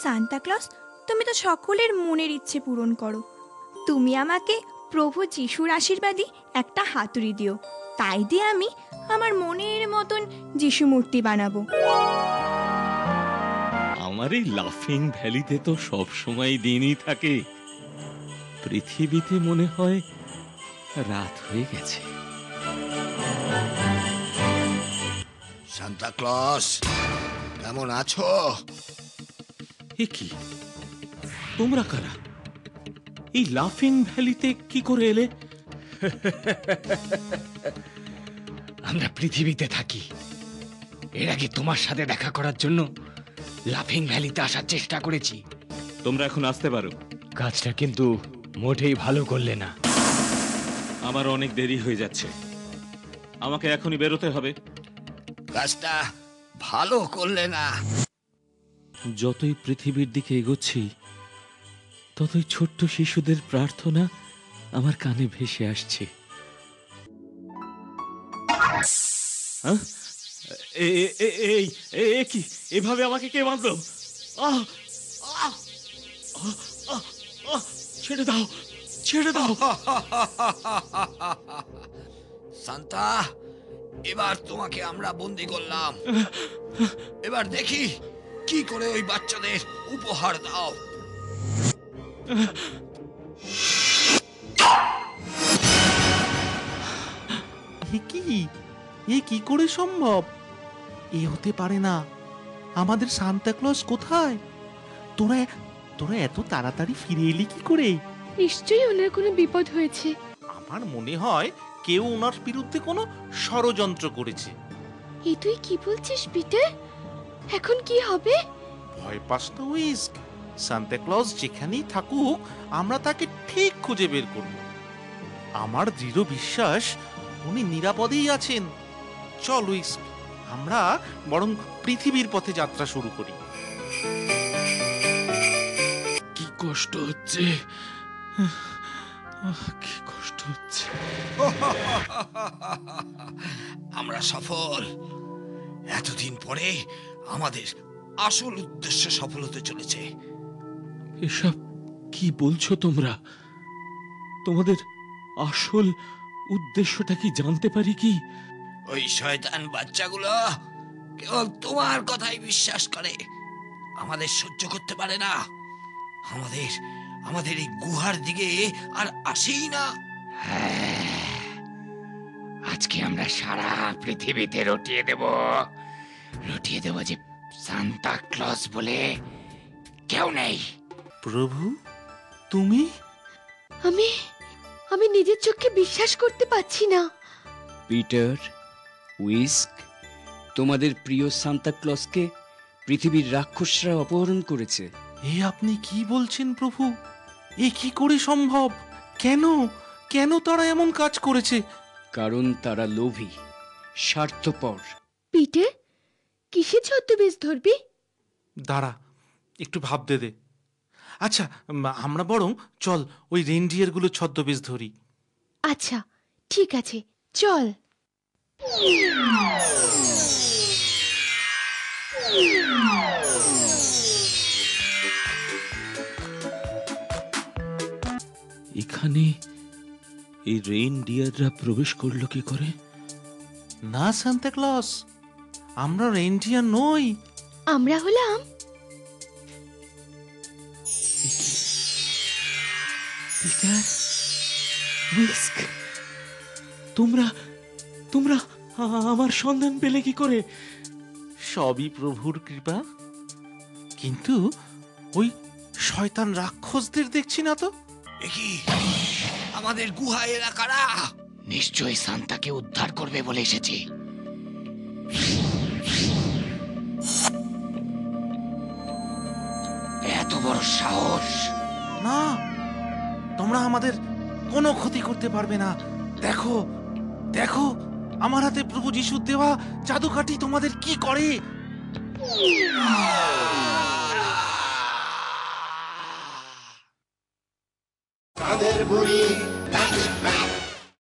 Santa Claus, তুমি তো সকলের মনের ইচ্ছে পূরণ করো। তুমি আমাকে প্রভু যিশুর আশীর্বাদী একটা হাতুড়ি দিও, তাই দিয়ে আমি আমার মনের মতন যিশু মূর্তি বানাবো। আমার এই লাফিং ভ্যালিতে তো সব সময় দিনই থাকে, পৃথিবীতে মনে হয় রাত হয়ে গেছে। সান্তা ক্লজ, কেমন আছো? এ কি, তোমরা কারা? এই লাফিং ভ্যালিতে কি করে এলে? আমরা পৃথিবীতে থাকি। এর আগে তোমার সাথে দেখা করার জন্য লাফিং ভ্যালিতে আসার চেষ্টা করেছি। তোমরা এখন আসতে পারো। কাজটা কিন্তু মোটেই ভালো করলে না। আমার অনেক দেরি হয়ে যাচ্ছে, আমাকে এখনই বেরোতে হবে। কাজটা ভালো করলে না। যতই পৃথিবীর দিকে এগোচ্ছি, ততই ছোট্ট শিশুদের প্রার্থনা আমার কানে ভেসে আসছে। কি এভাবে আমাকে কে বাঁধলো? ছেড়ে দাও, ছেড়ে দাও। সান্তা, এবার তোমাকে আমরা বন্দি করলাম। এবার দেখি কি করে ওই বাচ্চাদের উপহার দাও। এ কি করে সম্ভব? এ হতে পারে না। আমাদের সান্তা ক্লজ কোথায়? তোরা এত তাড়াতাড়ি ফিরে এলি কি করে? নিশ্চয়ই ওনার কোনো বিপদ হয়েছে। আমার মনে হয় কেউ ওনার বিরুদ্ধে কোনো ষড়যন্ত্র করেছে। এই তুই কি বলছিস পিটার? এখন কি হবে? ভয় পাস না উইস্ক, সান্তা ক্লজ যেখানেই থাকুক আমরা তাকে ঠিক খুঁজে বের করব। আমার দৃঢ় বিশ্বাস উনি নিরাপদেই আছেন। চল উইস্ক, আমরা বরং পৃথিবীর পথে যাত্রা শুরু করি। কি কষ্ট হচ্ছে, কি কষ্ট হচ্ছে। আমরা সফল। এতদিন পরে আমাদের আসল উদ্দেশ্য সফল হতে চলেছে। এসব কি বলছো তোমরা? তোমাদের আসল উদ্দেশ্যটা কি জানতে পারি কি? ওই শয়তান বাচ্চাগুলো কেবল তোমার কথাই বিশ্বাস করে, আমাদের সহ্য করতে পারে না। আমাদের এই গুহার দিকে আর আসেই না। আজকে আমরা সারা পৃথিবীতে রটিয়ে দেব যে সান্তা ক্লজ বলে কেউ নেই। প্রভু, তুমি? আমি নিজের চোখে বিশ্বাস করতে পারছি না। পিটার, উইস্ক, তোমাদের প্রিয় সান্তা ক্লজকে পৃথিবীর রাক্ষসরা অপহরণ করেছে। এ আপনি কি বলছেন প্রভু? এ কি করে সম্ভব? কেন তারা এমন কাজ করেছে? কারণ তারা লোভী, স্বার্থপর। পিটার, কিসের ছদ্মবেশ ধরবি? দাঁড়া, একটু ভাবতে দে। আচ্ছা, আমরা বরং চল ওই রেনডিয়ার গুলো ছদ্মবেশ ধরি। আচ্ছা, ঠিক আছে, চল। এখানে এই রেইনডিয়াররা প্রবেশ করলো কি করে? না সান্তা ক্লজ, আমরা রেনডিয়ার নই। আমরা হলাম পিটার, উইস্ক, তোমরা আমার সন্ধান পেলে কি করে? সবই প্রভুর কৃপা। কিন্তু ওই শয়তান রাক্ষসদের দেখছি না তো। কি আমাদের গুহা এলাকারা? নিশ্চয়ই সান্তাকে উদ্ধার করবে বলে এসেছে। এত বড় সাহস! না, তোমরা আমাদের কোনো ক্ষতি করতে পারবে না। দেখো দেখো, আমার হাতে প্রভু যিশুর দেওয়া জাদুকাঠি তোমাদের কি করে। তাদের বুড়ি